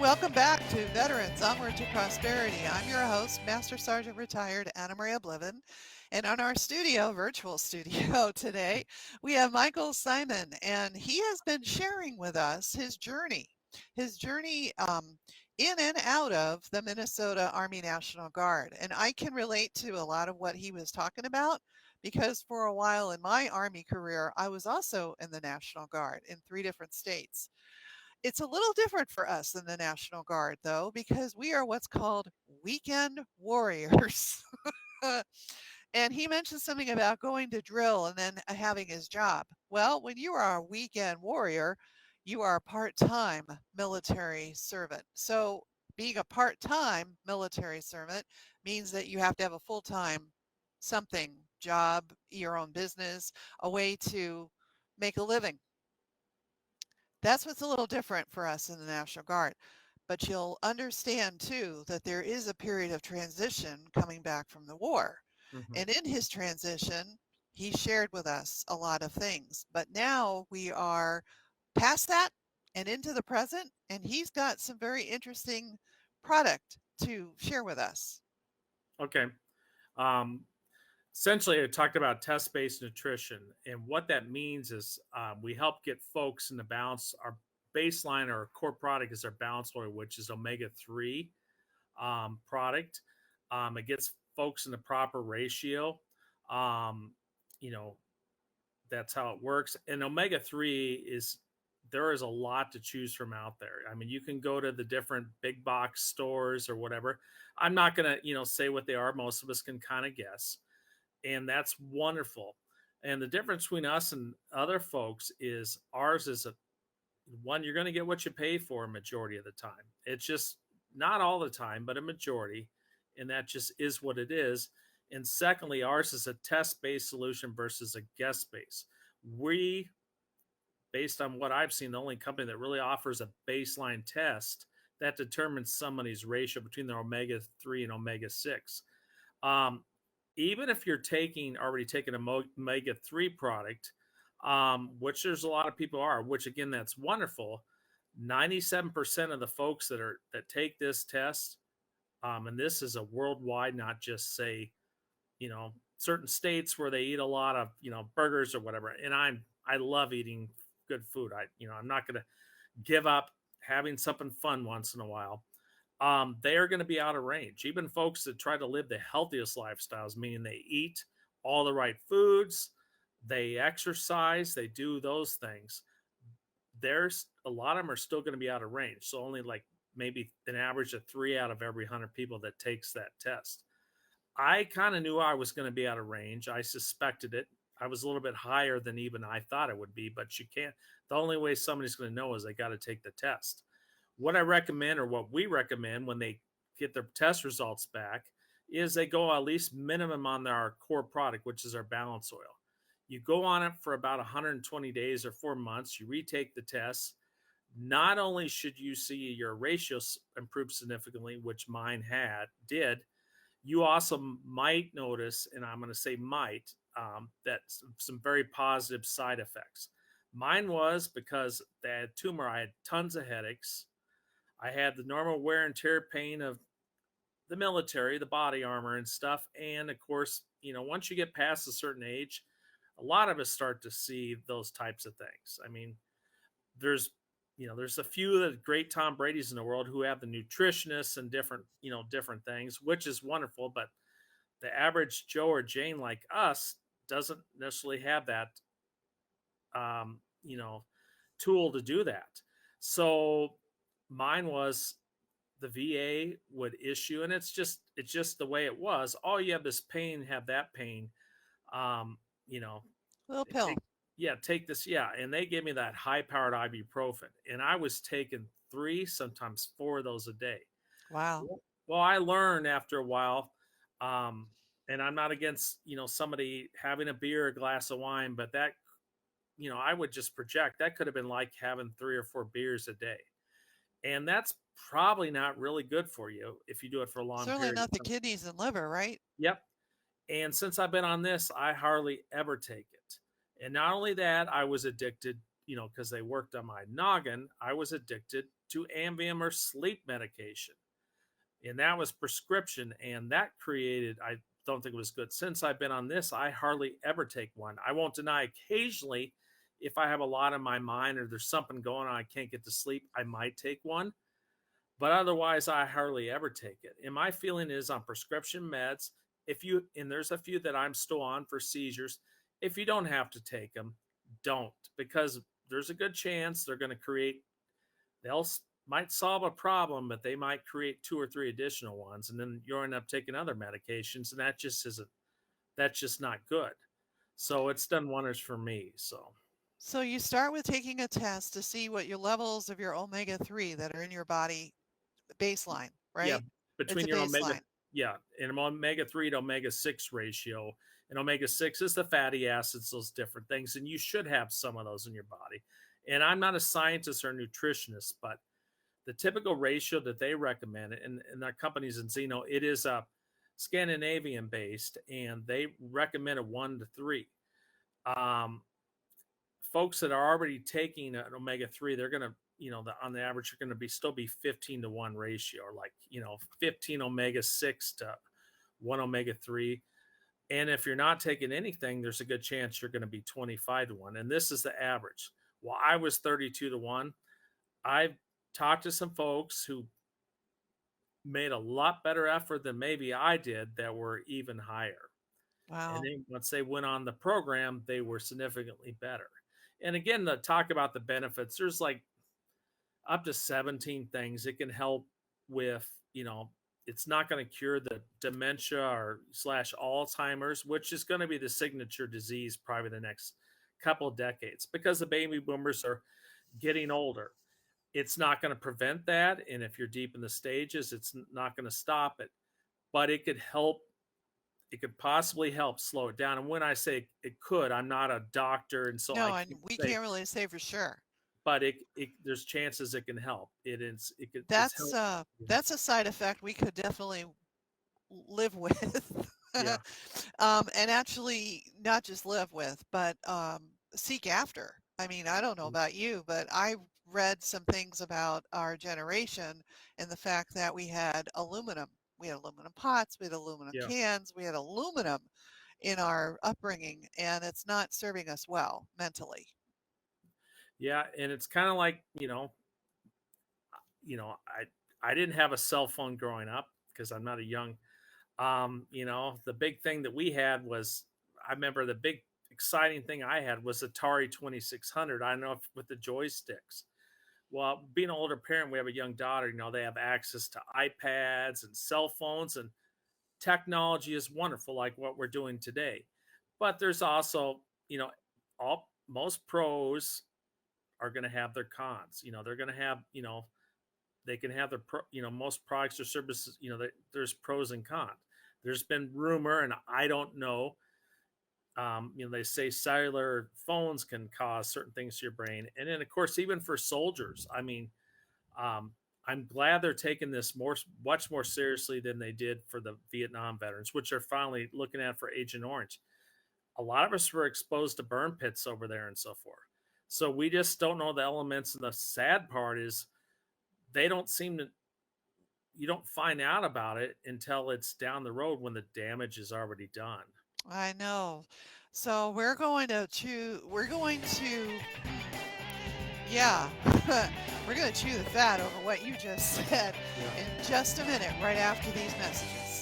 welcome back to Veterans Onward to Prosperity. I'm your host, Master Sergeant Retired Anna Maria Bliven. And on our virtual studio today, we have Michael Simon, and he has been sharing with us his journey in and out of the Minnesota Army National Guard. And I can relate to a lot of what he was talking about because for a while in my Army career, I was also in the National Guard in 3 different states. It's a little different for us in the National Guard, though, because we are what's called weekend warriors. And he mentioned something about going to drill and then having his job. Well, when you are a weekend warrior, you are a part time military servant. So, being a part time military servant means that you have to have a full time something job, your own business, a way to make a living. That's what's a little different for us in the National Guard. But you'll understand too that there is a period of transition coming back from the war. Hmm. And in his transition, he shared with us a lot of things. But now we are past that and into the present, and he's got some very interesting product to share with us. Okay. Um, Essentially, I talked about test based nutrition. And what that means is we help get folks in the balance. Our baseline or our core product is our balance oil, which is omega 3 product. It gets folks in the proper ratio. Um, you know, that's how it works. And omega 3 is there is a lot to choose from out there. I mean, you can go to the different big box stores or whatever. I'm not going to, say what they are. Most of us can kind of guess. And that's wonderful. And the difference between us and other folks is ours is a one, you're going to get what you pay for a majority of the time. It's just not all the time, but a majority. And that just is what it is. And secondly, ours is a test based solution versus a guest based. We, based on what I've seen, the only company that really offers a baseline test that determines somebody's ratio between their omega 3 and omega 6. Um, Even if you're already taking a omega 3 product, which there's a lot of people are, which again, that's wonderful. 97% of the folks that take this test, and this is a worldwide, not just say, certain states where they eat a lot of, burgers or whatever. And I love eating good food. I'm not going to give up having something fun once in a while. They are going to be out of range. Even folks that try to live the healthiest lifestyles, meaning they eat all the right foods, they exercise, they do those things. There's a lot of them are still going to be out of range. So only like maybe an average of 3 out of every 100 people that takes that test. I kind of knew I was going to be out of range. I suspected it. I was a little bit higher than even I thought it would be, but you can't. The only way somebody's going to know is they got to take the test. What I recommend, or what we recommend when they get their test results back, is they go at least minimum on our core product, which is our balance oil. You go on it for about 120 days or 4 months. You retake the test. Not only should you see your ratios improve significantly, which mine did, you also might notice, and I'm going to say might, that some very positive side effects. Mine was because that tumor, I had tons of headaches. I had the normal wear and tear pain of the military, the body armor and stuff. And of course, once you get past a certain age, a lot of us start to see those types of things. I mean, there's there's a few of the great Tom Brady's in the world who have the nutritionists and different things, which is wonderful. But the average Joe or Jane like us doesn't necessarily have that, um, you know, tool to do that. So mine was the VA would issue, and it's just the way it was. Oh, you have this pain, have that pain. Um, you know, Little pill. take take this, and they gave me that high powered ibuprofen, and I was taking 3, sometimes 4 of those a day. Wow. Well, I learned after a while, um, and I'm not against somebody having a beer, a glass of wine, but that I would just project that could have been like having 3 or 4 beers a day, and that's probably not really good for you if you do it for a long Certainly period not the of time. kidneys and liver, right? Yep. And since I've been on this, I hardly ever take it. And not only that, I was addicted, because they worked on my noggin, I was addicted to Ambien or sleep medication. And that was prescription. And that created, I don't think it was good. Since I've been on this, I hardly ever take one. I won't deny occasionally if I have a lot on my mind or there's something going on, I can't get to sleep, I might take one. But otherwise, I hardly ever take it. And my feeling is on prescription meds, if you, and there's a few that I'm still on for seizures, if you don't have to take them, don't, because there's a good chance they're going to create, they'll might solve a problem, but they might create 2 or 3 additional ones. And then you'll end up taking other medications. And that just isn't, that's just not good. So it's done wonders for me. So you start with taking a test to see what your levels of your omega-3 that are in your body baseline, Yeah, right? It's between a your omega, baseline. yeah, and omega 3 to omega 6 ratio. And omega 6 is the fatty acids, those different things. And you should have some of those in your body. And I'm not a scientist or nutritionist, but the typical ratio that they recommend, and our company's in Zeno, it is a Scandinavian based, and they recommend a 1 to 3. Folks that are already taking an omega 3, they're going to, on the average, you're going to still be 15 to 1 ratio, or like, 15 omega 6 to 1 omega 3. And if you're not taking anything, there's a good chance you're going to be 25 to 1. And this is the average. Well, I was 32 to 1. I've talked to some folks who made a lot better effort than maybe I did that were even higher. And Wow. then once they went on the program, they were significantly better. And again, the talk about the benefits, there's like up to 17 things it can help with. It's not going to cure the dementia or slash Alzheimer's, which is going to be the signature disease probably the next couple of decades, because the baby boomers are getting older. It's not going to prevent that. And if you're deep in the stages, it's not going to stop it, but it could help. It could possibly help slow it down. And when I say it could, I'm not a doctor, and so I No, and can't we say, can't really say for sure. but there's chances it can help. It's That's help. uh Yeah. that's a side effect we could definitely live with. Yeah. And actually not just live with, but seek after. I mean, I don't know about you, but I read some things about our generation and the fact that we had aluminum. We had aluminum pots, we had aluminum Yeah. cans, we had aluminum in our upbringing, and it's not serving us well mentally. Yeah. And it's kind of like, I didn't have a cell phone growing up because I'm not a young, the big thing that we had was, I remember the big exciting thing I had was Atari 2600. I don't know if with the joysticks. Well, being an older parent, we have a young daughter, they have access to iPads and cell phones, and technology is wonderful, like what we're doing today. But there's also, most pros are going to have their cons. They're going to have, they can have their, most products or services, there's pros and cons. There's been rumor, and I don't know. They say cellular phones can cause certain things to your brain, and then of course, even for soldiers. I mean, I'm glad they're taking this much more seriously than they did for the Vietnam veterans, which are finally looking at for Agent Orange. A lot of us were exposed to burn pits over there and so forth. So we just don't know the elements. And the sad part is they don't seem to, you don't find out about it until it's down the road when the damage is already done. I know. So yeah, we're going to chew the fat over what you just said Yeah. in just a minute, right after these messages.